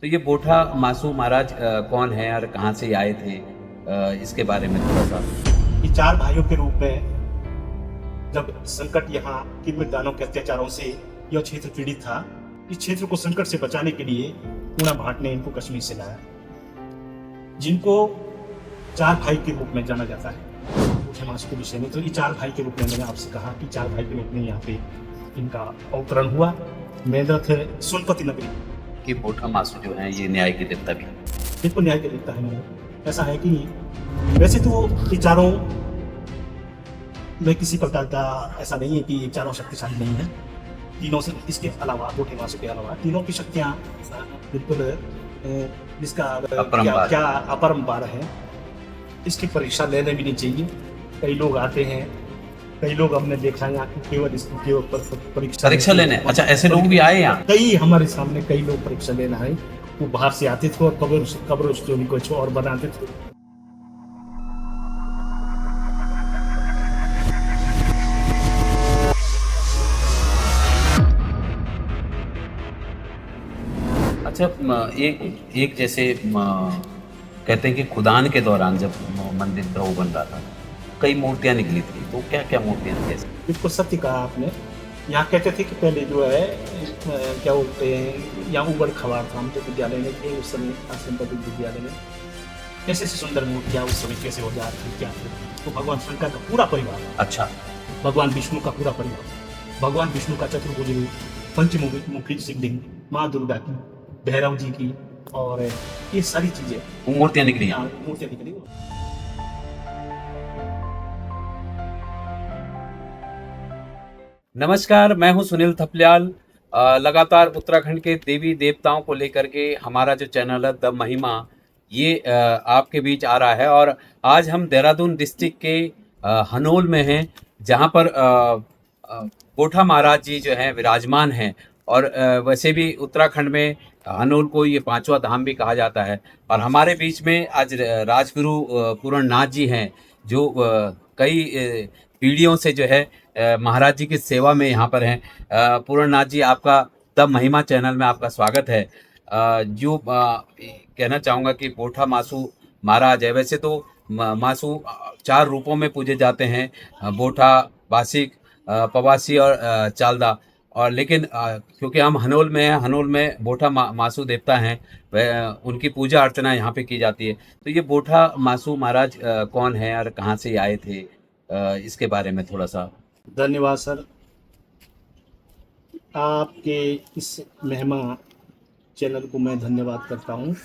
तो ये बोठा मासू महाराज कौन है और कहाँ से आए थे? इसके बारे में थोड़ा सा। ये चार भाइयों के रूप में जब संकट यहाँ किन्नर दानों के अत्याचारों से यह क्षेत्र पीड़ित था, इस क्षेत्र को संकट से बचाने के लिए पूना भाट ने इनको कश्मीर से लाया, जिनको चार भाई के रूप में जाना जाता है। के विषय में तो ये चार भाई के रूप में मैंने आपसे कहा कि चार भाई के रूप में यहाँ पे इनका अवतरण हुआ। मेरठ सोनपति नगरी कि बोठा मासू जो है ये न्याय के देवता भी हैं। बिल्कुल न्याय के देवता है। मैंने ऐसा है कि वैसे तो ये चारों में किसी प्रकार का ऐसा नहीं है कि ये चारों शक्तिशाली नहीं है। तीनों से इसके अलावा बोठे मासू के अलावा तीनों की शक्तियाँ बिल्कुल जिसका अपरंपार। क्या अपरंपार है। इसकी परीक्षा लेने भी नहीं चाहिए। कई लोग आते हैं, कई लोग हमने देखा है यहाँ केवल इसकी केवल परीक्षा लेने। अच्छा, ऐसे लोग भी आए यहाँ? कई हमारे सामने कई लोग परीक्षा लेना है, वो बाहर से आते थे और कब्र स्टोरी कुछ और बनाते थे। अच्छा, एक एक जैसे कहते हैं कि खुदान के दौरान जब मंदिर का वो बन रहा था, कई मूर्तियां निकली थी, तो क्या क्या मूर्तियां थी ऐसी? बिल्कुल सत्य कहा आपने। यहाँ कहते थे कि पहले जो है क्या बोलते हैं, यहाँ उबड़ खवाड़ था। हम तो विद्यालय में थे उस समय, आश्रम पब्लिक विद्यालय में। ऐसे ऐसे सुंदर मूर्तियाँ उस समय कैसे हो जाती थी, क्या थे। तो भगवान शंकर का पूरा परिवार, अच्छा, भगवान विष्णु का पूरा परिवार, भगवान विष्णु का चतुर्भुज रूप, पंचमुखी शिवलिंग, माँ दुर्गा की, भैरव जी की, और ये सारी चीजें वो मूर्तियां निकली हैं। मूर्तियाँ निकली। नमस्कार, मैं हूं सुनील थपलियाल। लगातार उत्तराखंड के देवी देवताओं को लेकर के हमारा जो चैनल है द महिमा, ये आपके बीच आ रहा है। और आज हम देहरादून डिस्ट्रिक्ट के हनोल में हैं, जहां पर बोठा महाराज जी जो हैं विराजमान हैं। और वैसे भी उत्तराखंड में हनोल को ये पांचवा धाम भी कहा जाता है। और हमारे बीच में आज राजगुरु पूर्णनाथ जी हैं, जो कई पीढ़ियों से जो है महाराज जी की सेवा में यहाँ पर हैं। पूर्णनाथ जी, आपका द महिमा चैनल में आपका स्वागत है। जो कहना चाहूँगा कि बोठा मासू महाराज है, वैसे तो मासू चार रूपों में पूजे जाते हैं, बोठा, बासिक, पवासी और चालदा। और लेकिन क्योंकि हम हनोल में हैं, हनोल में बोठा मासू देवता हैं, वह उनकी पूजा अर्चना यहाँ पे की जाती है। तो ये बोठा मासू महाराज कौन है और कहाँ से आए थे? इसके बारे में थोड़ा सा। धन्यवाद सर, आपके इस महिमा चैनल को मैं धन्यवाद करता हूँ।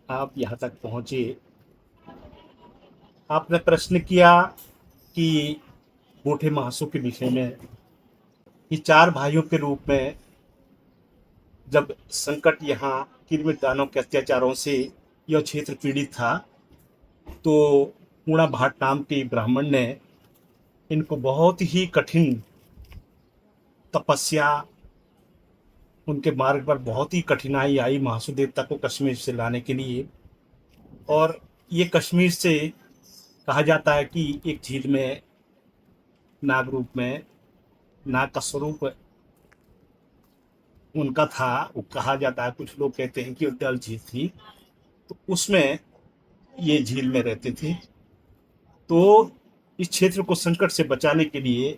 आप यहाँ तक पहुँचे। आपने प्रश्न किया कि बोठे महासू के विषय में। ये चार भाइयों के रूप में जब संकट यहाँ किन्नर दानों के अत्याचारों से यह क्षेत्र पीड़ित था, तो पूना भाट नाम के ब्राह्मण ने इनको बहुत ही कठिन तपस्या, उनके मार्ग पर बहुत ही कठिनाई आई महासू देवता को कश्मीर से लाने के लिए। और ये कश्मीर से कहा जाता है कि एक झील में नाग रूप में, नाग का स्वरूप उनका था, वो कहा जाता है। कुछ लोग कहते हैं कि वो डल झील थी, तो उसमें ये झील में रहते थे। तो इस क्षेत्र को संकट से बचाने के लिए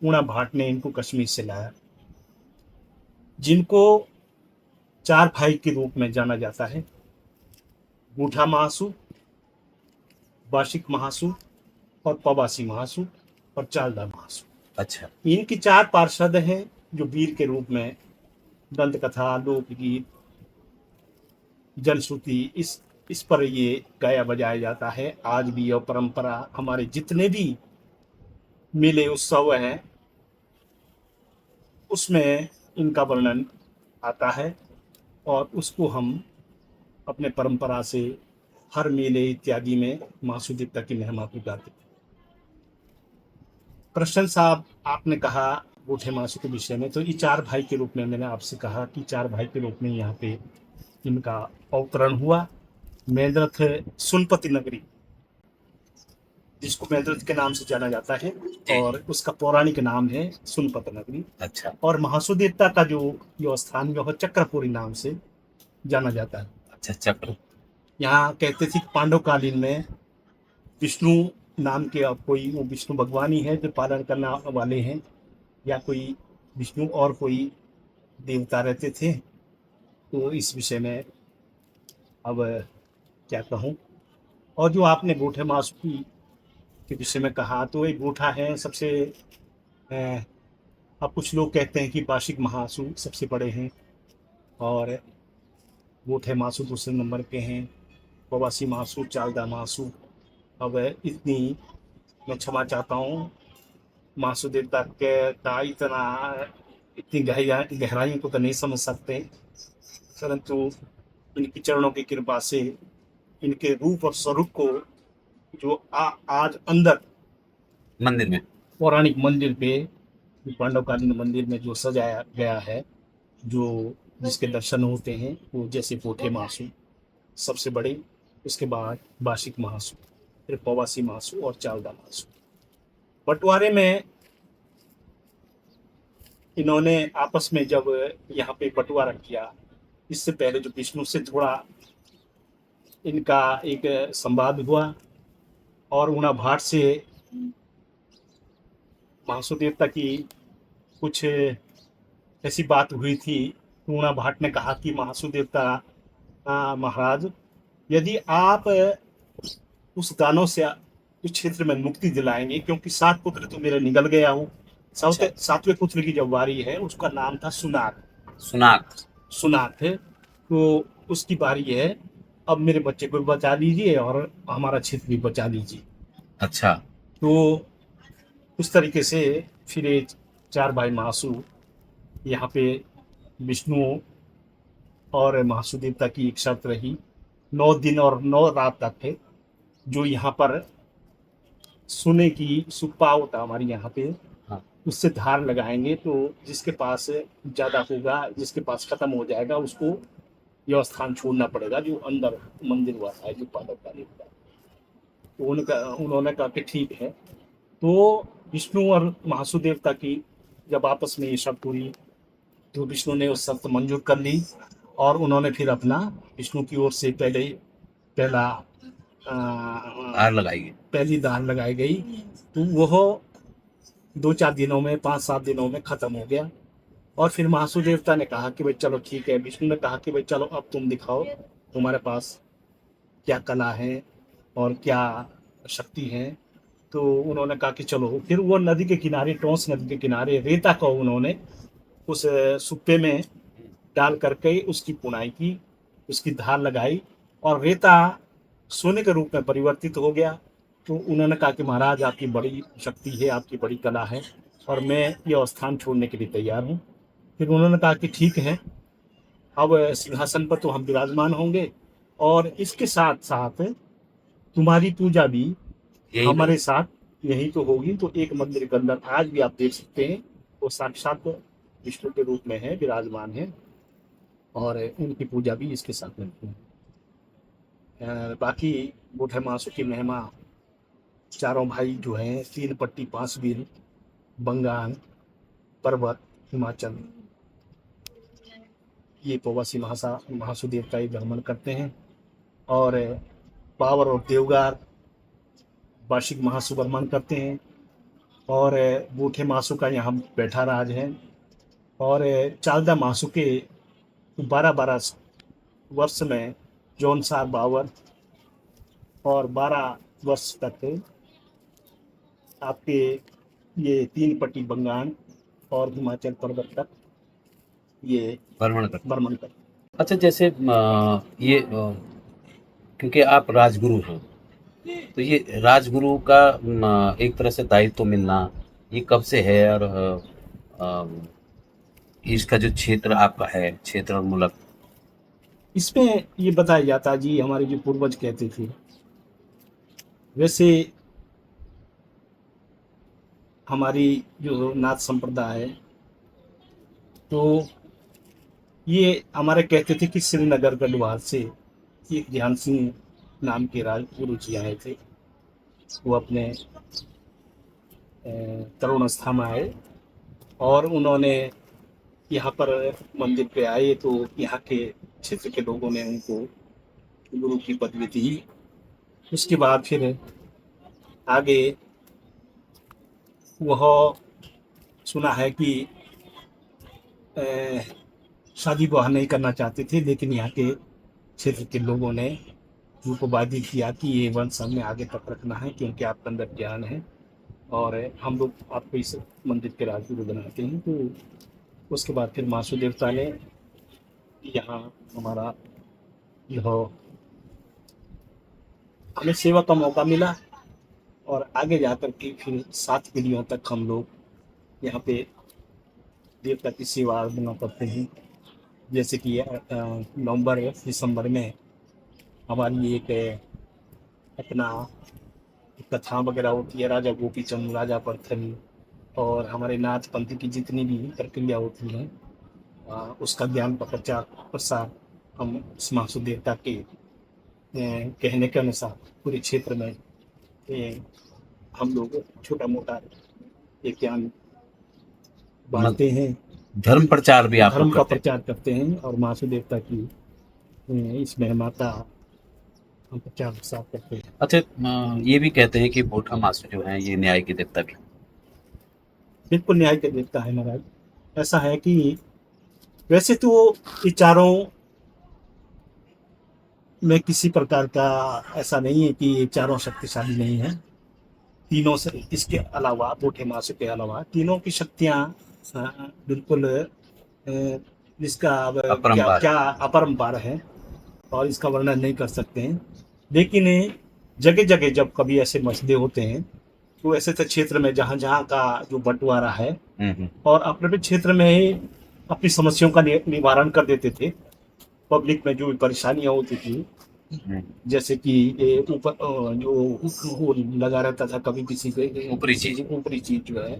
पूना भाट ने इनको कश्मीर से लाया, जिनको चार भाई के रूप में जाना जाता है। बूढ़ा महासू, बाशिक महासू और पवासी महासू और चालदा महासू। अच्छा, इनकी चार पार्षद हैं जो वीर के रूप में दंत कथा, लोकगीत, जनश्रुति, इस पर ये गाया बजाया जाता है। आज भी यह परंपरा हमारे जितने भी मेले उत्सव हैं उसमें इनका वर्णन आता है, और उसको हम अपने परंपरा से हर मेले इत्यादि में मासू देवता की महिमा को गाते। प्रश्न साहब, आपने कहा बूढ़े मासू के विषय में, तो ये चार भाई के रूप में मैंने आपसे कहा कि चार भाई के रूप में यहाँ पे इनका अवतरण हुआ। मेरठ सोनपति नगरी जिसको मैद्रज के नाम से जाना जाता है, जी। और उसका पौराणिक नाम है सुनपत नगरी। अच्छा। और महासु देवता का जो स्थान जो है चक्रपुरी नाम से जाना जाता है। अच्छा, चक्र। यहाँ कहते थे कि पांडव कालीन में विष्णु नाम के अब कोई वो विष्णु भगवान ही है जो पालन करने वाले हैं, या कोई विष्णु और कोई देवता रहते थे। तो इस विषय में अब क्या कहूँ। और जो आपने गोठे मास की के विषय में कहा, तो एक गोठा है सबसे अ, अब कुछ लोग कहते हैं कि वार्षिक महासु सबसे बड़े हैं, और गोठे मासु दूसरे नंबर पे हैं, प्रवासी मासु, चालदा मासु। अब इतनी मैं क्षमा चाहता हूँ, मासु देवता के का इतना इतनी गहराइयों को तो नहीं समझ सकते, परंतु इनकी चरणों की कृपा से इनके रूप और स्वरूप को जो आज अंदर मंदिर में। पौराणिक मंदिर पे, पांडवकालीन मंदिर में जो सजाया गया है, जो जिसके दर्शन होते हैं, वो जैसे पोठे मासु सबसे बड़े, उसके बाद वार्षिक महासु, फिर प्रवासी महासु और चावदा महासु। बंटवारे में इन्होंने आपस में जब यहाँ पे बंटवारा किया, इससे पहले जो विष्णु से थोड़ा इनका एक संवाद हुआ, और उना भाट से महासु देवता की कुछ ऐसी बात हुई थी। पूर्णा भाट ने कहा कि महासु देवता महाराज, यदि आप उस दानव से उस क्षेत्र में मुक्ति दिलाएंगे, क्योंकि 7 पुत्र तो मेरे निगल गया हूँ। अच्छा। 7वें पुत्र की जब वारी है, उसका नाम था सुनाग। सुनाग। सुनाग है, तो उसकी बारी है। अब मेरे बच्चे को बचा लीजिए और हमारा क्षेत्र भी बचा लीजिए। अच्छा। तो उस तरीके से फिर ये 4 भाई महासु यहाँ पे विष्णु और महासु देवता की एक शर्त रही, 9 दिन और 9 रात तक है, जो यहाँ पर सोने की सुप्पा होता हमारी यहाँ पे, हाँ। उससे धार लगाएंगे, तो जिसके पास ज़्यादा होगा, जिसके पास खत्म हो जाएगा, उसको यह स्थान छोड़ना पड़ेगा जो अंदर मंदिर हुआ है, जो पादक का हुआ। तो उन्होंने कहा कि ठीक है। तो विष्णु और महासु देवता की जब आपस में ये शर्त हुई, तो विष्णु ने उस शर्त मंजूर कर ली, और उन्होंने फिर अपना विष्णु की ओर से पहला आग लगाइए। पहली दान लगाई गई। तो वह 2-4 दिनों में, 5-7 दिनों में खत्म हो गया। और फिर महासु देवता ने कहा कि भाई चलो ठीक है। विष्णु ने कहा कि भाई चलो अब तुम दिखाओ तुम्हारे पास क्या कला है और क्या शक्ति है। तो उन्होंने कहा कि चलो, फिर वो नदी के किनारे, टोंस नदी के किनारे रेता को उन्होंने उस सुप्पे में डाल करके उसकी पुनाई की, उसकी धार लगाई, और रेता सोने के रूप में परिवर्तित हो गया। तो उन्होंने कहा कि महाराज, आपकी बड़ी शक्ति है, आपकी बड़ी कला है, और मैं यह स्थान छोड़ने के लिए तैयार हूँ। फिर उन्होंने कहा कि ठीक है, अब सिंहासन पर तो हम विराजमान होंगे, और इसके साथ साथ तुम्हारी पूजा भी यही हमारे नहीं। साथ यही तो होगी। तो एक मंदिर के अंदर आज भी आप देख सकते हैं, वो साक्षात विष्णु के रूप में है, विराजमान है, और उनकी पूजा भी इसके साथ में है। बाकी बूढ़े मासू की महिमा, चारों भाई जो हैं, 3 पट्टी 5 बिल, बंगाल पर्वत, हिमाचल, ये प्रवासी महासू देवता ही भ्रमण करते हैं। और पावर और देवगार वार्षिक महासु भ्रमण करते हैं। और बूढ़े मासू का यहाँ बैठा राज है। और चालदा मासू के 12-12 वर्ष में जौनसार बावर, और 12 वर्ष तक आपके ये 3 पट्टी बंगाल और हिमाचल पर्वत तक ये भ्रमण करते। भ्रमण कर। अच्छा, जैसे ये क्योंकि आप राजगुरु हैं, तो ये राजगुरु का एक तरह से दायित्व मिलना, ये कब से है? और इसका जो क्षेत्र आपका है, क्षेत्र मूलक। इसमें ये बताया जाता जी, हमारे जो पूर्वज कहते थे, वैसे हमारी जो नाथ संप्रदाय है, तो ये हमारे कहते थे कि श्रीनगर गढ़वाल से एक ध्यान सिंह नाम के राजगुरु जी आए थे। वो अपने तरुण अवस्था में आए और उन्होंने यहाँ पर मंदिर पे आए तो यहाँ के क्षेत्र के लोगों ने उनको गुरु की पदवी दी। उसके बाद फिर आगे वह सुना है कि अ, शादी विवाह नहीं करना चाहते थे, लेकिन यहाँ के क्षेत्र के लोगों ने उनको बाध्य किया कि ये वंश हमें आगे तक रखना है क्योंकि आपके अंदर ज्ञान है और हम लोग आपको इस मंदिर के राजगुरु बनाते हैं। तो उसके बाद फिर मासु देवता ने यहाँ हमारा यह हमें सेवा का मौका मिला और आगे जाकर के फिर 7 पीढ़ियों तक हम लोग यहाँ पे देवता की सेवा आराधना करते हैं। जैसे कि नवंबर दिसंबर में हमारी एक अपना कथा वगैरह होती है, राजा गोपीचंद, राजा पर्थनी और हमारे नाथ पंथी की जितनी भी प्रक्रिया होती है उसका ज्ञान का प्रचार प्रसार हम इस मासु देवता के कहने के अनुसार पूरे क्षेत्र में हम लोग छोटा मोटा एक ज्ञान बांटते हैं, धर्म प्रचार भी आप धर्म लोग का करते हैं। प्रचार करते हैं और मासु देवता की इस महिमा का हम प्रचार प्रसार करते हैं। अच्छा, ये भी कहते हैं कि भूठा मासु जो है ये न्याय के देवता भी। बिल्कुल न्याय का देवता है महाराज। ऐसा है कि वैसे तो ये चारों में किसी प्रकार का ऐसा नहीं है कि ये चारों शक्तिशाली नहीं है। तीनों से इसके अलावा बूढ़े मासु के अलावा तीनों की शक्तियाँ बिल्कुल जिसका अब क्या अपरंपार। क्या अपरंपार है और इसका वर्णन नहीं कर सकते हैं। लेकिन जगह जगह जब कभी ऐसे मसले होते हैं तो ऐसे तो क्षेत्र में जहाँ जहाँ का जो बंटवारा है और अपने क्षेत्र में ही अपनी समस्याओं का निवारण कर देते थे। पब्लिक में जो भी परेशानियाँ होती थी, जैसे कि ये ऊपर जो वो लगा रहता था कभी किसी पे ऊपरी चीज जो है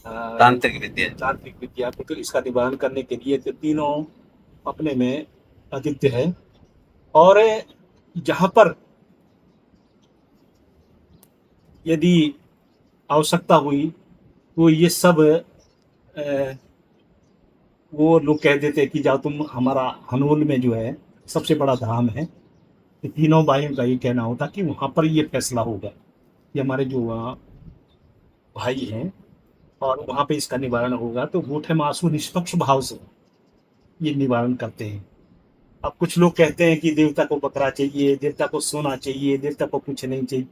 तांत्रिक विद्या। तांत्रिक विद्या को, तो इसका निवारण करने के लिए तो तीनों अपने में अद्वितीय है। और जहाँ पर यदि आवश्यकता हुई तो ये सब वो लोग कह देते कि जाओ तुम हमारा हनोल में जो है सबसे बड़ा धाम है, तो तीनों भाइयों का ये कहना होता कि वहाँ पर ये फैसला होगा, ये हमारे जो भाई हैं और वहाँ पे इसका निवारण होगा। तो बूढ़े मासु निष्पक्ष भाव से ये निवारण करते हैं। अब कुछ लोग कहते हैं कि देवता को बकरा चाहिए, देवता को सोना चाहिए, देवता को कुछ नहीं चाहिए।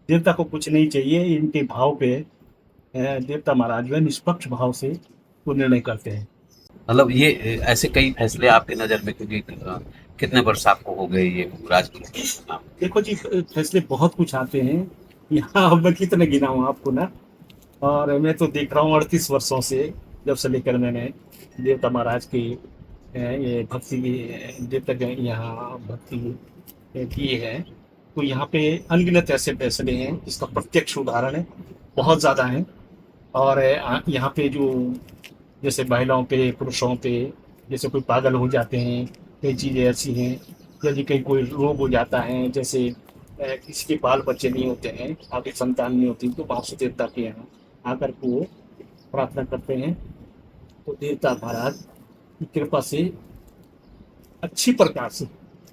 देवता को कुछ नहीं चाहिए, इनके भाव पे देवता महाराज जो है निष्पक्ष भाव से वो निर्णय करते हैं। मतलब ये ऐसे कई फैसले आपके नज़र में, क्योंकि कितने वर्ष आपको हो गए ये राजगुरु के नाम? देखो जी, फैसले बहुत कुछ आते हैं यहाँ, अब मैं कितने गिनाऊँ आपको ना। और मैं तो देख रहा हूँ 38 वर्षों से, जब से लेकर मैंने देवता महाराज की ये भक्ति की देवता के यहाँ भक्ति की है, तो यहाँ पे अनगिनत ऐसे फैसले हैं जिसका प्रत्यक्ष उदाहरण है, बहुत ज़्यादा है। और यहाँ पे जो जैसे महिलाओं पे, पुरुषों पे, जैसे कोई पागल हो जाते हैं, कई चीज़ें ऐसी हैं, यदि कहीं कोई रोग हो जाता है, जैसे किसी के बाल बच्चे नहीं होते हैं, आगे संतान नहीं होती, तो वासु देवता के यहाँ आकर के वो प्रार्थना करते हैं, तो देवता महाराज की कृपा से अच्छी प्रकार से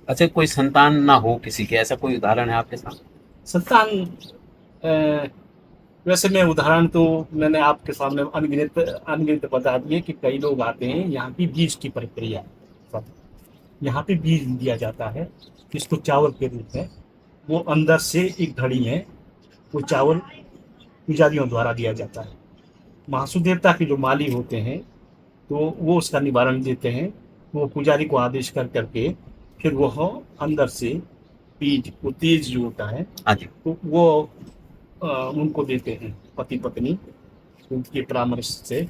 अच्छा, कोई संतान ना हो किसी के, ऐसा कोई उदाहरण है आपके सामने? संतान वैसे मैं उदाहरण तो मैंने आपके सामने अनगिनत बता दिए कि कई लोग आते हैं यहाँ की बीज की प्रक्रिया, सब यहाँ पे बीज दिया जाता है जिसको चावल के रूप में, वो अंदर से एक घड़ी है, वो चावल पुजारियों द्वारा दिया जाता है। महासु देवता के जो माली होते हैं तो वो उसका निवारण देते हैं, वो पुजारी को आदेश कर करके फिर वो अंदर से बीज, वो तेज जो होता है हाँ जी। तो वो उनको देते हैं, पति पत्नी उनके परामर्श से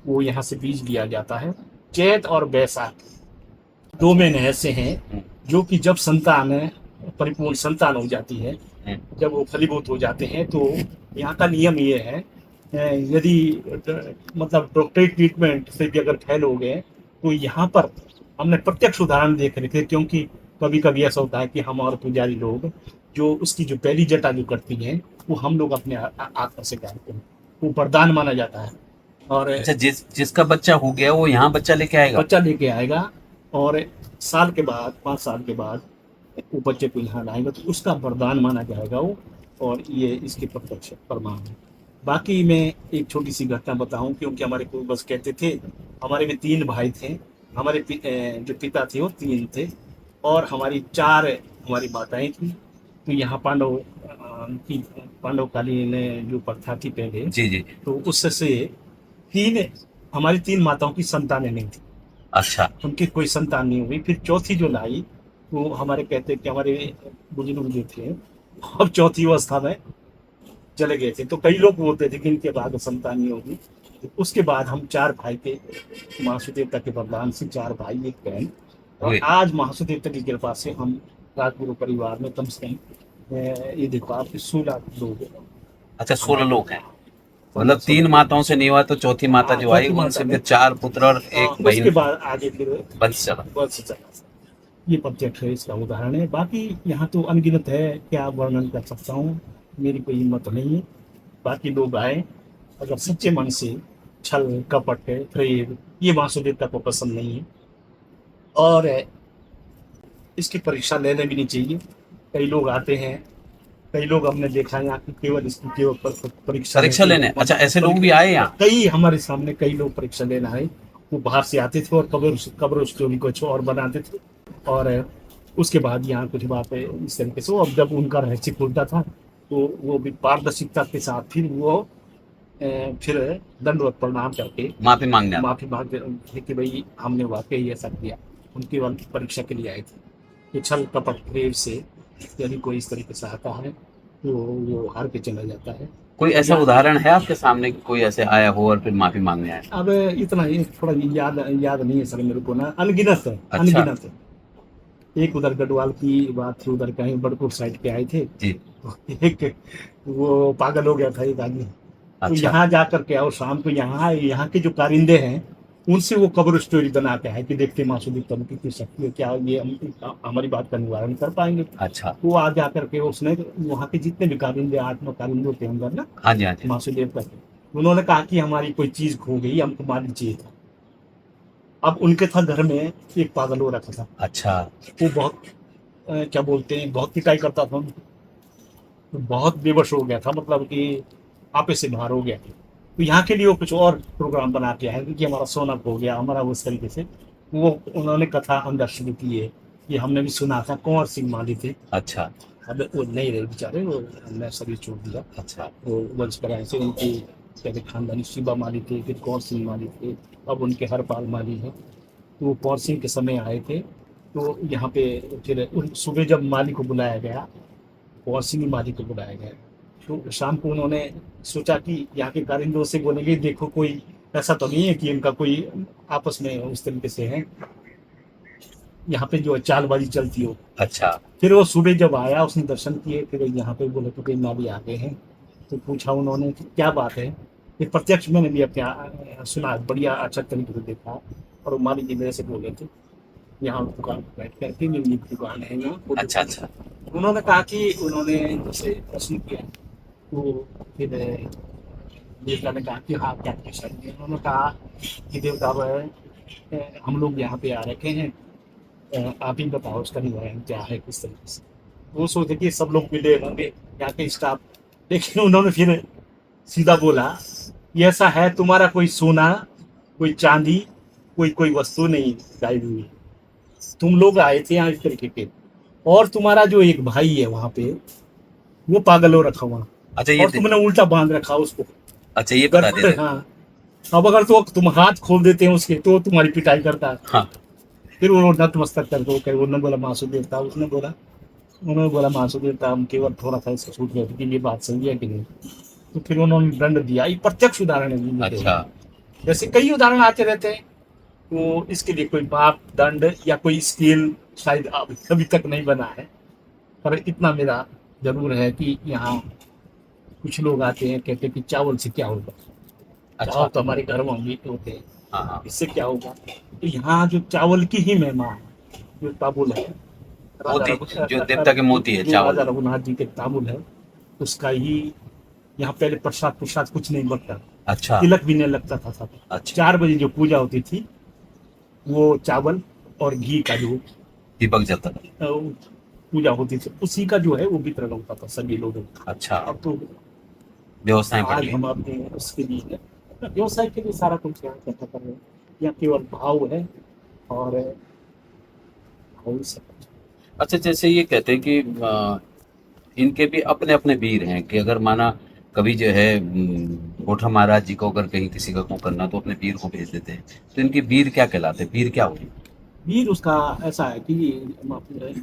वो यहाँ से बीज लिया जाता है। चैत और बैसाख 2 महीने ऐसे हैं जो कि जब संतान परिपूर्ण संतान हो जाती है, जब वो फलीभूत हो जाते हैं, तो यहाँ का नियम ये है, यदि मतलब डॉक्टरी ट्रीटमेंट से भी अगर फेल हो गए तो यहाँ पर हमने प्रत्यक्ष उदाहरण देख रखे, क्योंकि कभी कभी ऐसा होता है कि हम और पुजारी लोग जो उसकी जो पहली जटा जो कटती है वो हम लोग अपने आत्मा से काटते हैं, वो वरदान माना जाता है। और अच्छा, जिसका बच्चा हो गया वो यहाँ बच्चा लेके आएगा? बच्चा लेके आएगा और साल के बाद 5 साल के बाद वो बच्चे को यहाँ लाएंगे तो उसका वरदान माना जाएगा वो, और ये इसके प्रत्यक्ष प्रमाण है। बाकी मैं एक छोटी सी घटना बताऊं, क्योंकि हमारे पूर्वज कहते थे, हमारे में 3 भाई थे, हमारे जो पिता थे वो 3 थे, और हमारी 4 हमारी माताएं थी। तो यहाँ की पांडवकालीन जो प्रथा थी पहले, जी जी। तो उससे 3 हमारी 3 माताओं की संतानें नहीं थी, अच्छा। उनकी कोई संतान नहीं हुई। फिर चौथी जो लाई वो हमारे कहते कि हमारे बुजुर्ग जो थे अब चौथी अवस्था में चले गए थे। तो कई लोग बोलते थे कि इनके बाद संतान नहीं होगी। तो उसके बाद हम 4 भाई थे, महासु देवता के वरदान से 4 भाई 1 बहन, और हुए। आज महासु देवता की कृपा से हम राजगुरु परिवार में कम से कम ये देखो आप 16 लोग हैं। अच्छा, 16 लोग हैं। मतलब 3 माताओं से नहीं हुआ तो चौथी माता जो आई चौथी उनसे माता फिर 4 पुत्र और हाँ, 1 उसके बहन बाद आगे फिर वंश चला। वर्ष चला। ये प्रत्यक्ष है, इसका उदाहरण है। बाकी यहाँ तो अनगिनत है, क्या वर्णन कर सकता हूँ, मेरी कोई हिम्मत नहीं है। बाकी लोग आए अगर सच्चे मन से, छल कपट है प्रेम ये वासुदेवता को पसंद नहीं है, और इसकी परीक्षा लेने भी नहीं चाहिए। कई लोग आते हैं, कई लोग हमने देखा है यहाँ की केवल इसकी केवल परीक्षा लेने? अच्छा, ऐसे लोग भी आए यहाँ? कई हमारे सामने कई लोग परीक्षा लेना आए। वो बाहर से आते थे और कब्र स्टोरी कुछ और बनाते थे, और उसके बाद यहाँ कुछ बातें इस तरीके से। और जब उनका रहस्य खुलता था तो वो भी पारदर्शिता के साथ फिर वो फिर दंडवत प्रणाम करके माफी मांगने आए? माफी मांगते थे कि भाई हमने वाकई ऐसा किया। उनकी परीक्षा के लिए आए थे कि छल कपट प्रेम से यदि कोई इस तरीके से आता है तो वो हार के चला जाता है। कोई ऐसा उदाहरण है आपके सामने कि कोई ऐसे आया हो और फिर माफी मांगने आया? अब इतना ही थोड़ा याद नहीं है सर मेरे को ना, अनगिनत है। अच्छा। अनगिनत है। एक उधर गढ़वाल की बात थी, उधर कहीं बड़कुर साइड के आए थे जी। तो एक वो पागल हो गया था एक आदमी। तो अच्छा। यहाँ जाकर के और शाम को यहाँ के जो कारिंदे हैं उनसे वो कब्र स्टोरी बनाते हैं कि देखते मासूदी तब कितनी शक्ति है, क्या ये हमारी बात का निवारण कर पाएंगे। अच्छा। वो आ जाकर के उसने वहाँ के जितने भी कारिंदे 8-9 कारिंदे होते हैं अंदर ना, हाँ जी हाँ जी। मासूदेव का, उन्होंने कहा कि हमारी कोई चीज खो गई, हमको मालिक चाहिए था। अब उनके था घर में एक पागल हो रखा था। अच्छा। वो बहुत क्या बोलते हैं, बहुत पिटाई करता था उनको, तो बहुत बेबस हो गया था, मतलब कि आपे से बाहर हो गया। तो यहाँ के लिए वो कुछ और प्रोग्राम बना के आए कि हमारा सोना खो गया, हमारा उस तरीके से वो उन्होंने कथा अंदर शुरू की है। ये हमने भी सुना था, कुंवर सिंह माली थे। अच्छा। अब वो नहीं रहे बेचारे, वो हमने सभी छोड़ दिया। अच्छा। वो वंश कराए से उनकी कहते खानदानी शिबा माली थे, फिर कौर सिंह माली थे, अब उनके हरपाल माली हैं। तो वो कौर सिंह के समय आए थे, तो यहाँ पे फिर सुबह जब माली को बुलाया गया, कौर सिंह माली को बुलाया गया, तो शाम को उन्होंने सोचा कि यहाँ के कारिंदों से बोलेंगे देखो कोई ऐसा तो नहीं है कि इनका कोई आपस में उस तरीके से है, यहाँ पे जो चालबाजी चलती हो। अच्छा। फिर वो सुबह जब आया उसने दर्शन किए, फिर यहाँ पे बोले तो कई नाली आ गए हैं। तो पूछा उन्होंने कि क्या बात है। ये प्रत्यक्ष मैंने भी अपने सुना, बढ़िया अच्छा तरीके से देखा। और वो माली जी मेरे से बोले थे यहाँ दुकान बैठ करके, मेरी दुकान है यहाँ। अच्छा। अच्छा। उन्होंने कहा कि उन्होंने जैसे दर्शन किया तो फिर देवता ने कहा कि हाँ क्या पूछा। उन्होंने कहा कि देवता हम लोग यहाँ पे आ रखे हैं, आप ही बताओ उसका निवारण क्या है, किस तरीके से। वो सोचते कि सब लोग मिले होंगे यहाँ के स्टाफ, लेकिन उन्होंने फिर सीधा बोला ये ऐसा है, तुम्हारा कोई सोना कोई चांदी कोई कोई वस्तु नहीं गायब हुई, तुम लोग आए थे यहाँ इस तरीके के, और तुम्हारा जो एक भाई है वहां पे वो पागल हो रखा हुआ। अच्छा, ये और तुमने उल्टा बांध रखा उसको। अच्छा, ये बता देते। हाँ, अब अगर तो तुम हाथ खोल देते हैं उसके तो तुम्हारी पिटाई करता है। हाँ। फिर वो नतमस्तक कर दो, उन्होंने बोला मासू देवता, उन्होंने बोला मासू देवता हम केवल थोड़ा सा इसको छूट गए कि ये बात सही है कि नहीं। तो फिर उन्होंने दंड दिया। ये प्रत्यक्ष उदाहरण है। अच्छा। जैसे कई उदाहरण आते रहते हैं, तो इसके लिए कोई माप दंड या कोई स्केल शायद अभी तक नहीं बना है, पर इतना मेरा जरूर है कि यहाँ कुछ लोग आते हैं कहते हैं कि चावल से क्या होगा। अच्छा। चावल तो हमारे घर में मीट होते हैं, हाँ हाँ। इससे क्या होगा। तो यहाँ जो चावल की ही महिमा है, जो ताबुल है, मोती, जो देवता के मोती है, जो चावल। राजा रघुनाथ जी के तामुल है, उसका ही यहाँ पहले प्रसाद प्रसाद कुछ नहीं बनता, अच्छा। तिलक भी नहीं लगता था सब। अच्छा। 4 बजे जो पूजा होती थी, वो चावल और घी का जो दीपक जलता था। पूजा होती थी, उसी का जो है वो वितरण होता था सभी लोगों को। अच्छा। अब तो व्यवस्थाएं बढ़ आज गई। हम अपने उसके लिए व्यवसाय के लिए सारा कुछ यहाँ इकट्ठा कर रहे हैं। यहाँ केवल भाव है और भाव से अच्छा, जैसे ये कहते हैं कि इनके भी अपने अपने वीर हैं कि अगर माना कभी जो है गोठा महाराज जी को अगर कहीं किसी का को करना तो अपने वीर को भेज देते हैं, तो इनके वीर क्या कहलाते हैं, वीर क्या होते हैं? वीर उसका ऐसा है कि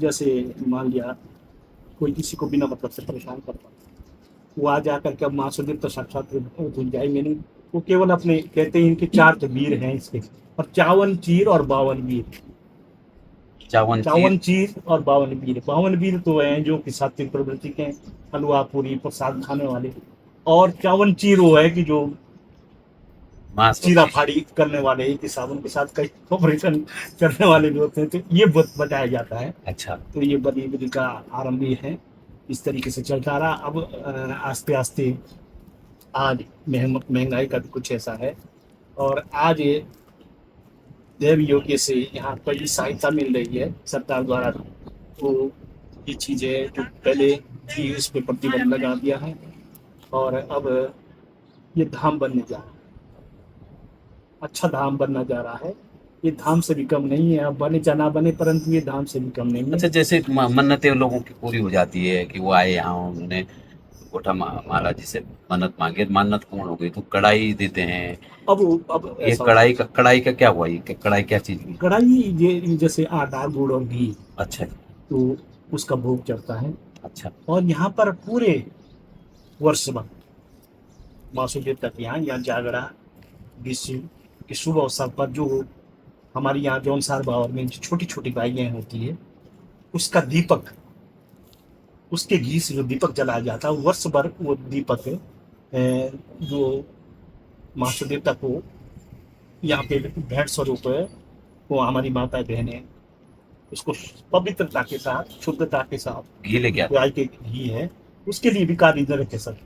जैसे मान लिया कोई किसी को बिना मतलब से परेशान करता, वो आ जाकर के अब महासुदेव तो साक्षात धुल जाएंगे नहीं, वो केवल अपने कहते हैं इनके 4 तो वीर हैं इसके, और 54 चीर और 52 वीर। चावन चीर। 54 चीर और 52 वीर। 52 वीर तो हैं जो कि सात्विक प्रवृत्ति के हैं, हलवा पूरी प्रसाद खाने वाले, और 54 चीर वो है कि जो मांस चीरा भक्षी। फाड़ी करने वाले, एक ही साबुन के साथ कई ऑपरेशन करने वाले जो होते हैं, तो ये बताया जाता है। अच्छा। तो ये बलि बलि का आरंभ ही है, इस तरीके से चलता रहा। अब आस्ते आस्ते आज महंगाई का भी कुछ ऐसा है, और आज ये देव योग्य से यहाँ बड़ी सहायता मिल रही है सरकार द्वारा। तो ये चीज़ें जो पहले थी उस पर प्रतिबंध लगा दिया है, और अब ये धाम बनने जा रहा है, अच्छा धाम बनना जा रहा है। ये धाम से भी कम नहीं है, अब बने चाहे ना बने, परंतु ये धाम से भी कम नहीं है। अच्छा, जैसे मन्नतें लोगों की पूरी हो जाती है कि वो आए यहाँ, उन्होंने गोठा महाराज जी से मन्नत मांगे, मन्नत पूर्ण हो गई तो कढ़ाई देते हैं। अब ये ऐसा होता है, कढ़ाई का क्या हुआ, ये कढ़ाई क्या चीज हुई? कढ़ाई ये जैसे आटा गुड़ और घी, अच्छा जी। तो उसका भोग चढ़ता है। अच्छा। और यहाँ पर पूरे वर्ष भर वासुदेव तक यहाँ जागरा विश्व के शुभ अवसर पर जो हमारी यहाँ जौनसार बावर में जो छोटी छोटी गायें होती है, उसका दीपक, उसके घी से जो दीपक जलाया जाता है, वर्ष भर वो दीपक जो महासुर देवता को यहाँ पे भेंट स्वरूप है, वो हमारी माता बहनें उसको पवित्रता के साथ, शुद्धता के साथ, घी लेके आते गाय के घी है, उसके लिए भी कार्य रखे सर।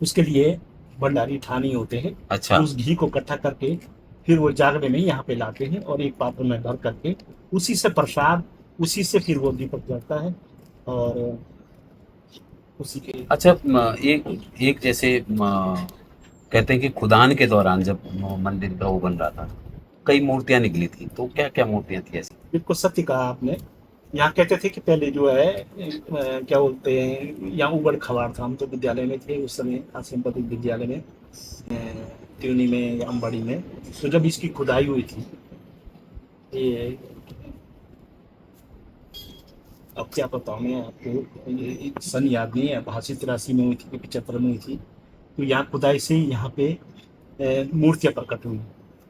उसके लिए भंडारी ठानी होते हैं, अच्छा। उस घी को इकट्ठा करके फिर वो जागने में यहाँ पे लाते हैं, और एक पात्र में भर करके उसी से प्रसाद, उसी से फिर वो दीपक जलता है, और उसी के अच्छा, एक जैसे कहते हैं कि खुदान के दौरान जब मंदिर का वो बन रहा था, कई मूर्तियां निकली थी, तो क्या क्या मूर्तियां थी ऐसी? बिल्कुल सत्य कहा आपने। यहाँ कहते थे कि पहले जो है क्या बोलते हैं, यहाँ उबड़ खवाड़ था। हम तो विद्यालय में थे उस समय, आश्रम पद्धति विद्यालय में, त्रिवेणी में या अम्बाड़ी में। तो जब इसकी खुदाई हुई थी, ये अब क्या बताऊँ मैं आपको, ये सन याद नहीं है, 82-83 में हुई थी कि 75 में हुई थी। तो यहाँ खुदाई से ही यहाँ पे मूर्तियाँ प्रकट हुई।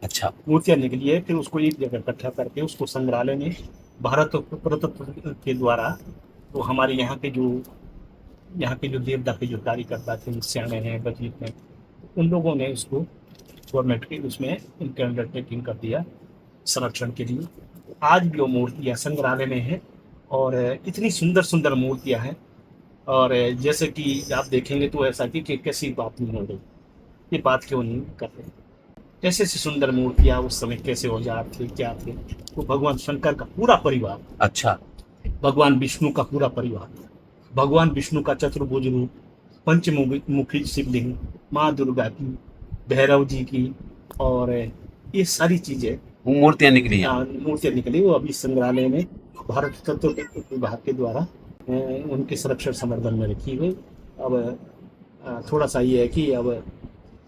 अच्छा। मूर्तियाँ निकली है, फिर उसको एक जगह इकट्ठा करके उसको संग्रहालय में भारत पुरातत्व के द्वारा, तो हमारे यहाँ के जो देवता के जो कार्यकर्ता थे, सियाने हैं, बजीत हैं, उन लोगों ने उसको गवर्नमेंट के उसमें उनके अंडरटेकिंग कर दिया संरक्षण के लिए। आज भी वो मूर्तियाँ संग्रहालय में हैं, और इतनी सुंदर सुंदर मूर्तियाँ हैं, और जैसे कि आप देखेंगे तो ऐसा कि कैसी बात नहीं हो रही, ये बात क्यों नहीं कर रहे, कैसे ऐसी सुंदर मूर्तियाँ उस समय कैसे औजार थे, क्या थे। तो भगवान शंकर का पूरा परिवार, अच्छा। भगवान विष्णु का पूरा परिवार, भगवान विष्णु का चतुर्भुज रूप, पंचमुखी शिवलिंग, माँ दुर्गा की, भैरव जी की, और ये सारी चीजें वो मूर्तियां निकली यहाँ। मूर्तियाँ निकली, वो अभी संग्रहालय में भारत तत्व विभाग के द्वारा उनके संरक्षण संवर्धन में रखी हुई। अब थोड़ा सा ये है कि अब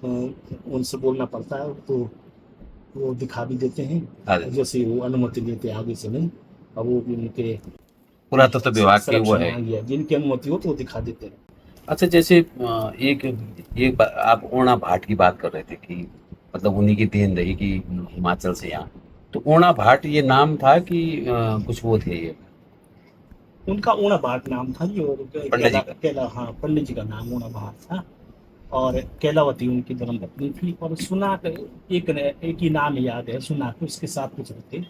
उनसे बोलना पड़ता है, तो वो दिखा भी देते हैं, अरे, जैसे वो अनुमति देते आगे से नहीं। अब वो भी उनके पुरातत्व विभाग की वो संरक्षण है। मांगी है, जिनकी अनुमति हो तो वो दिखा देते हैं। अच्छा, जैसे आप ओणा भाट की बात कर रहे थे कि मतलब उन्हीं की देन रही कि हिमाचल से यहाँ, तो ओणा भाट ये नाम था कि कुछ वो थे ये उनका ऊणा भाट नाम था जी, और पंडित जी का? केला, हाँ, पंडित जी का नाम ऊणा भाट था, और कैलावती उनकी धर्म पत्नी थी। और सुनाक एक ही नाम याद है, सुनाक उसके साथ कुछ रहते,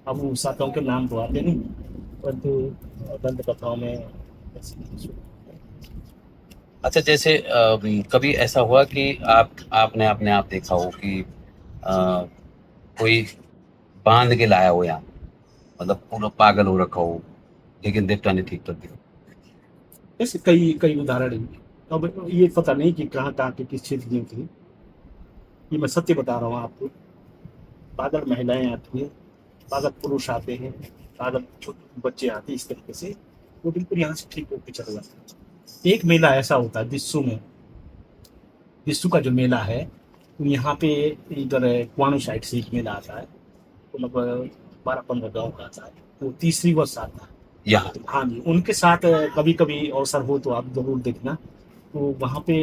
अब वो सातों के नाम तो आते नहीं। परंतु दंत कथाओं में ऐसी अच्छा, जैसे कभी ऐसा हुआ कि आपने अपने आप देखा हो कि अ, कोई बांध के लाया हो यहाँ, मतलब पूरा पागल हो रखा हो, लेकिन देवता ने ठीक कर दिया। ऐसे कई कई उदाहरण हैं। अब ये पता नहीं कि कहाँ कहाँ के किस क्षेत्र में थे। ये मैं सत्य बता रहा हूँ आपको। पागल महिलाएं आती हैं, पागल पुरुष आते हैं, पागल छोटे बच्चे आते हैं, इस तरीके से वो बिल्कुल यहाँ से ठीक होकर चले जाते हैं। एक मेला ऐसा होता है दिस्सू में, दिस्सू का जो मेला है, तो यहाँ पे इधर कुआनो साइड से एक मेला आता है, तो लगभग 12-15 गाँव का आता है, तो तीसरी वर्ष आता है। यहाँ हाँ जी, उनके साथ कभी कभी अवसर हो तो आप जरूर देखना। तो वहाँ पे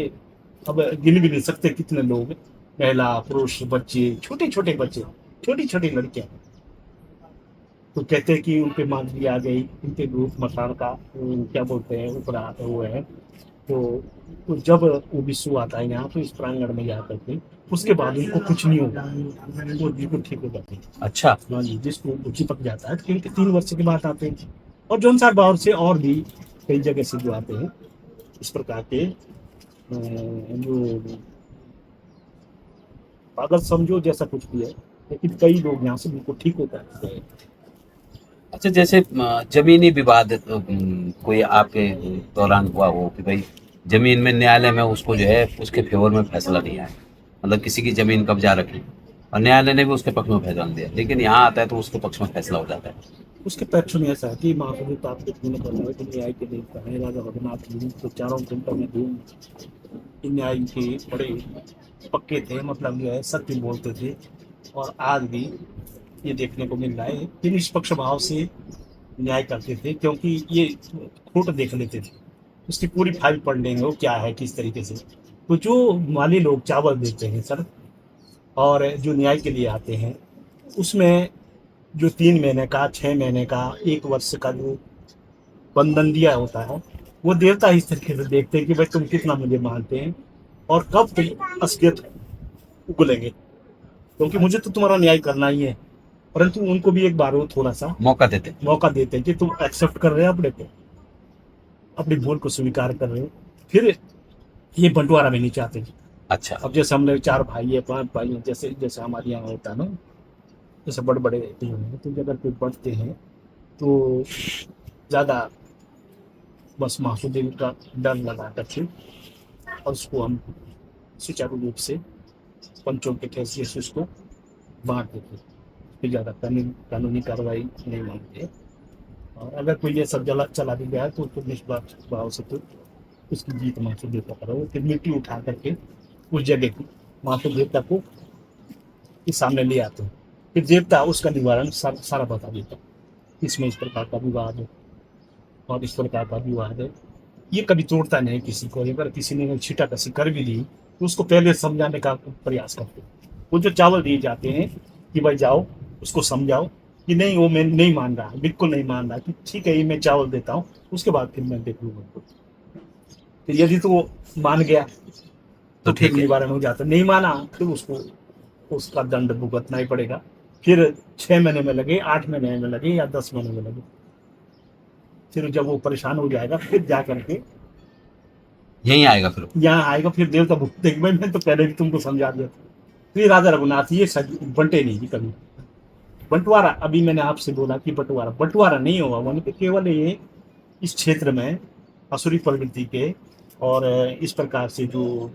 अब गिन भी नहीं सकते कितने लोग, महिला पुरुष बच्चे, छोटे छोटे बच्चे, छोटी छोटी लड़कियां, तो कहते हैं कि उन पे मांगली आ गई, उनके रूप मकान का क्या बोलते हैं ऊपर आते हुए हैं। तो जब वो विश्व आता है यहाँ तो इस प्रांगण में जा करके उसके बाद उनको कुछ नहीं होगा, वो बिल्कुल ठीक हो जाते हैं। अच्छा। हाँ जी, जिसको वो चिपक जाता है तो क्योंकि 3 वर्ष के बाद आते हैं। और जौनसार बावर से और भी कई जगह से जो आते हैं इस प्रकार के जो पागल समझो जैसा कुछ भी है, लेकिन कई लोग यहाँ से बिल्कुल ठीक होता है। अच्छा, जैसे जमीनी विवाद कोई आपके दौरान हुआ हो कि भाई जमीन में न्यायालय में उसको जो है उसके फेवर में फैसला नहीं आया, मतलब किसी की जमीन कब्जा रखी और न्यायालय ने भी उसके पक्ष में फैसला दिया, लेकिन यहाँ आता है तो उसके पक्ष में फैसला हो जाता है। उसके पक्ष में ऐसा है कि महाप्रभु तात्विक गुण करना कि न्याय के देवता है, राजा रघुनाथ जी तो चारों जनता में धूम न्याय के बड़े पक्के थे, मतलब जो है सत्य बोलते थे। और आज भी ये देखने को मिल रहा है कि निष्पक्ष भाव से न्याय करते थे, क्योंकि ये खोट देख लेते थे, उसकी पूरी फाइल पढ़ लेंगे वो क्या है किस तरीके से। तो जो माली लोग चावल देते हैं सर, और जो न्याय के लिए आते हैं, उसमें जो 3 महीने का, 6 महीने का, 1 वर्ष का जो बंधन दिया होता है, वो देवता इस तरीके से देखते हैं कि भाई तुम कितना मुझे मानते हैं और कब तुम असलियत उगलेंगे, क्योंकि मुझे तो तुम्हारा न्याय करना ही है। परंतु उनको भी एक बार वो थोड़ा सा मौका देते। मौका देते हैं कि तुम एक्सेप्ट कर रहे हो अपने को, अपनी भूल को स्वीकार कर रहे हो, फिर ये बंटवारा भी नहीं चाहते। अच्छा। अब जैसे हम लोग 4 भाई है, 5 भाई है, जैसे जैसे हमारे यहाँ होता है ना, जैसे बड़े बड़े हैं, तो अगर कोई बढ़ते हैं तो ज़्यादा बस महासुदेव का डर लगा करके और उसको हम सुचारू रूप से पंचों के हैसियत से उसको बांट देते, फिर ज़्यादा कानूनी कार्रवाई नहीं मांगते। और अगर कोई ये सब चला भी गया तो उसको निष्पक्ष भाव से तो उसकी जीत महासुर देवता करो, फिर मिट्टी उठा करके उस जगह की महासुर देवता को के सामने ले आते हैं, फिर देवता उसका निवारण सारा बता देता है। इसमें इस प्रकार का विवाद है और इस प्रकार का विवाद है। ये कभी तोड़ता नहीं किसी को, अगर किसी ने छीटा कसी कर भी दी तो उसको पहले समझाने का प्रयास करते हैं। वो जो चावल दिए जाते हैं कि भाई जाओ उसको समझाओ कि नहीं, वो मैं नहीं मान रहा, बिल्कुल नहीं मान रहा, कि ठीक है ये मैं चावल देता हूँ, उसके बाद फिर मैं देख लूँगा। फिर यदि तो वो मान गया तो तो फिर ठीक है। निवारण हो जाता, नहीं माना फिर उसको उसका दंड भुगतना ही पड़ेगा। फिर 6 महीने में लगे, 8 महीने में लगे या 10 महीने में लगे, फिर जब वो परेशान हो जाएगा फिर जा करके यहीं आएगा फिर। यहाँ आएगा, फिर देवता भुगते भाई मैं तो पहले भी तुमको समझा दिया था। तो ये राजा रघुनाथ ये बंटे नहीं जी कभी। बंटवारा अभी मैंने आपसे बोला कि बंटवारा नहीं होगा, वहां पे केवल ये इस क्षेत्र में असुरी प्रवृत्ति के और इस प्रकार से जो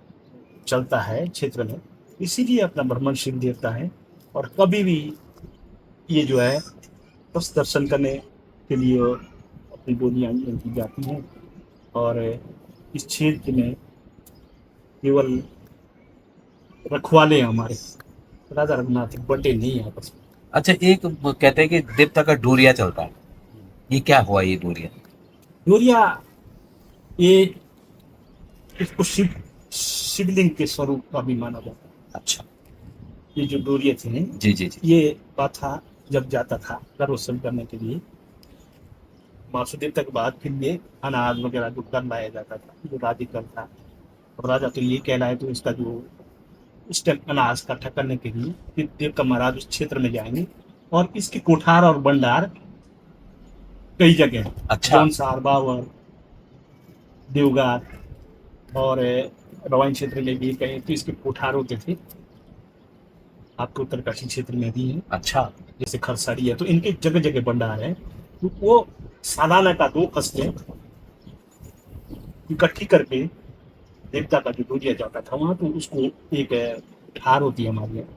चलता है क्षेत्र में, इसीलिए अपना ब्रह्मणशील देवता है। और कभी भी ये जो है बस दर्शन करने के लिए अपनी बोलियां की जाती हैं। और इस क्षेत्र में केवल रखवाले हैं हमारे, राजा रघुनाथ बटे नहीं है आपस में। अच्छा, एक कहते हैं कि देवता का डोरिया चलता है, ये क्या हुआ ये डोरिया? डोरिया ये इसको शिवलिंग के स्वरूप का भी माना जाता है। अच्छा। ये जो डोरिया थे जी जी जी। ये बाथा जब जाता था गर्भोत्सव करने के लिए वासुदेव तक बाद, फिर ये अनाज वगैरह जो कर लाया जाता था, जो राजी कर था, और राजा तो ये कहलाए तो इसका जो उस टाइम अनाज इकट्ठा करने के लिए फिर देव का महाराज उस क्षेत्र में जाएंगे और इसके कोठार और भंडार कई जगह, अच्छा। जौनसार, बावर, देवगार और रवाइन क्षेत्र में भी कहीं तो इसके कोठार होते थे। आपके उत्तरकाशी क्षेत्र में भी है, अच्छा। जैसे खरसाड़ी है, तो इनके जगह जगह भंडार है। तो वो सालाना का 2 फसलें इकट्ठी करके देवता का जो पूजा जाता था वहाँ, तो उसको एक ठार होती है हमारे यहाँ,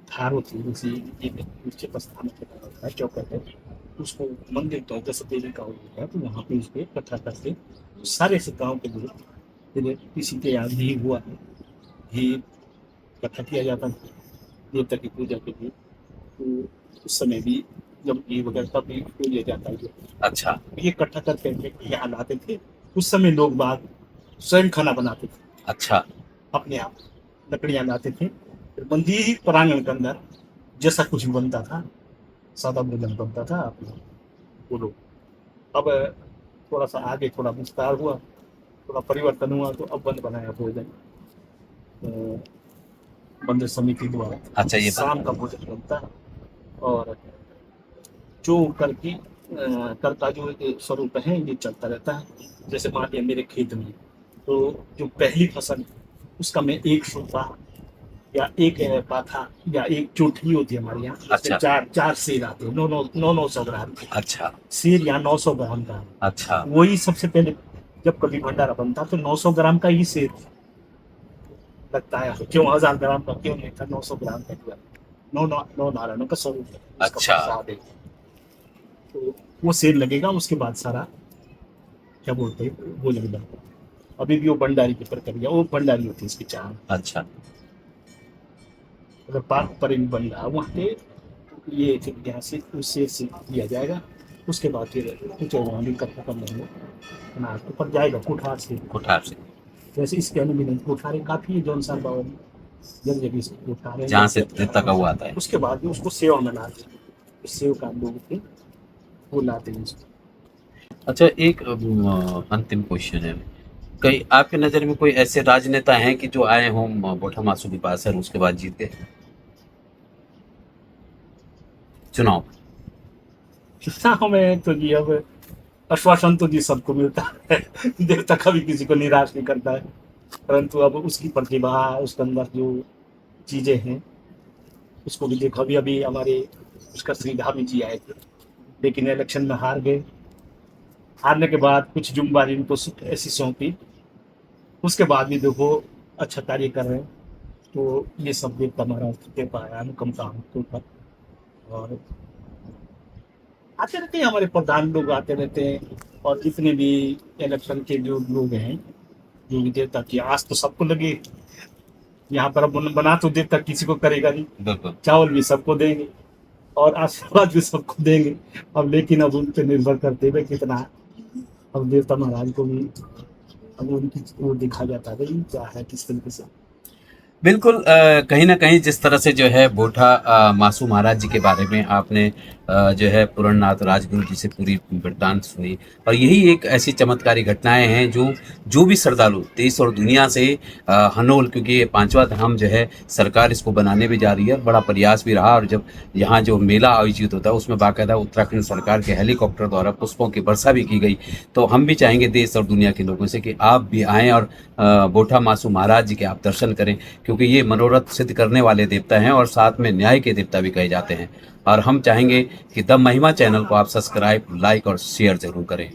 ठार होती है, जैसे एक नीचे प्रस्थान होता है चौकट है, उसको मंदिर तो जैसे देवी का होता है, तो वहाँ पे उसको इकट्ठा करके सारे से गाँव के लोग, फिर किसी के यहाँ घी हुआ, घी इकट्ठा किया जाता था देवता की पूजा के लिए। तो उस समय भी जब घी वगैरह तब भी पूजा जाता है, अच्छा। ये इकट्ठा करके यहाँ लाते थे। उस समय लोग बाग स्वयं खाना बनाते थे, अच्छा। अपने आप लकड़ियाँ लाते थे, फिर मंदिर प्रांगण के अंदर जैसा कुछ भी बनता था, सादा भोजन बनता था अपना वो लोग। अब थोड़ा सा आगे थोड़ा विस्तार हुआ, थोड़ा परिवर्तन हुआ, तो अब बंद बनाया भोजन मंदिर समिति द्वारा। अच्छा, ये शाम बात। का भोजन बनता है, और जो कर का जो एक स्वरूप है ये चलता रहता है। जैसे मान लिया मेरे खेत में, तो जो पहली फसल है, उसका मैं एक सोपा या एक पाथा या एक चोटी होती है हमारे यहाँ, अच्छा। जिसमें चार चार सेर आते हैं, 900 ग्राम के अच्छा। सेर या 900 ग्राम का। अच्छा। वही सबसे पहले जब कभी भंडारा बनता तो 900 ग्राम का ही सेर लगता है, क्यों 1000 ग्राम का क्यों नहीं था, 900 ग्राम का हुआ। नौ नारायणों का स्वरूप है, उसका अच्छा। प्रसाद है। तो वो सेल लगेगा, उसके बाद सारा क्या बोलते हैं वो लगेगा। अभी भी वो भंडारी की प्रक्रिया, वो भंडारी होती है इसकी चाह। अच्छा। अगर पाक पर भी बन रहा वहाँ पे, ये फिर यहाँ से उस शेर से दिया जाएगा। उसके बाद फिर कुछ वहाँ भी कट्ठा कर लेंगे, अनाज ऊपर जाएगा कोठार से। कुठार से। जैसे इसके अनुमिलन कोठारे काफी है, जौनसार बावन जगह जगह इसके कोठारे जहाँ से देवता का वो आता है। उसके बाद भी उसको सेवा में लाते हैं, सेव का लोग के वो लाते हैं इसको। अच्छा, एक अंतिम क्वेश्चन है। कई आपके नज़र में कोई ऐसे राजनेता हैं कि जो आए हों बोठा मासू के पास और उसके बाद जीत गए चुनाव? चुनाव में तो जी अब आश्वासन तो जी सबको मिलता है, देवता कभी किसी को निराश नहीं करता है, परंतु अब उसकी प्रतिभा, उसके अंदर जो चीजें हैं उसको भी देखो। अभी अभी हमारे उसका श्रीधामी जी आए थे, लेकिन इलेक्शन में हार गए। हारने के बाद कुछ जुम्मेवारी उनको ऐसी सौंपी, उसके बाद भी देखो अच्छा कार्य कर रहे हैं। तो ये सब देवता महाराज दे पाया अनुकंपा हमके ऊपर। और आते रहते हैं हमारे प्रधान लोग, आते रहते हैं, और जितने भी इलेक्शन के जो लोग हैं, जो भी देवता की आस तो सबको लगी यहाँ पर। अब बना तो देवता किसी को करेगा नहीं, बिल्कुल। चावल भी सबको देंगे और आशीर्वाद भी सबको देंगे। अब लेकिन अब उन पर निर्भर करते हुए कितना, अब देवता महाराज को भी अब उनकी वो देखा जाता है भाई क्या है किस तरीके से। बिल्कुल। कहीं न कहीं जिस तरह से जो है बोठा मासू महाराज जी के बारे में आपने जो है पुरननाथ राजगुरु जी से पूरी वृत्तांत सुनी, और यही एक ऐसी चमत्कारी घटनाएं हैं जो भी श्रद्धालु देश और दुनिया से हनोल, क्योंकि ये 5वां धाम जो है सरकार इसको बनाने भी जा रही है, बड़ा प्रयास भी रहा। और जब यहाँ जो मेला आयोजित होता है उसमें बाकायदा उत्तराखंड सरकार के हेलीकॉप्टर द्वारा पुष्पों की वर्षा भी की गई। तो हम भी चाहेंगे देश और दुनिया के लोगों से कि आप भी आएँ और बोठा मासू महाराज जी के आप दर्शन करें, क्योंकि ये मनोरथ सिद्ध करने वाले देवता हैं और साथ में न्याय के देवता भी कहे जाते हैं। और हम चाहेंगे कि द महिमा चैनल को आप सब्सक्राइब, लाइक और शेयर जरूर करें।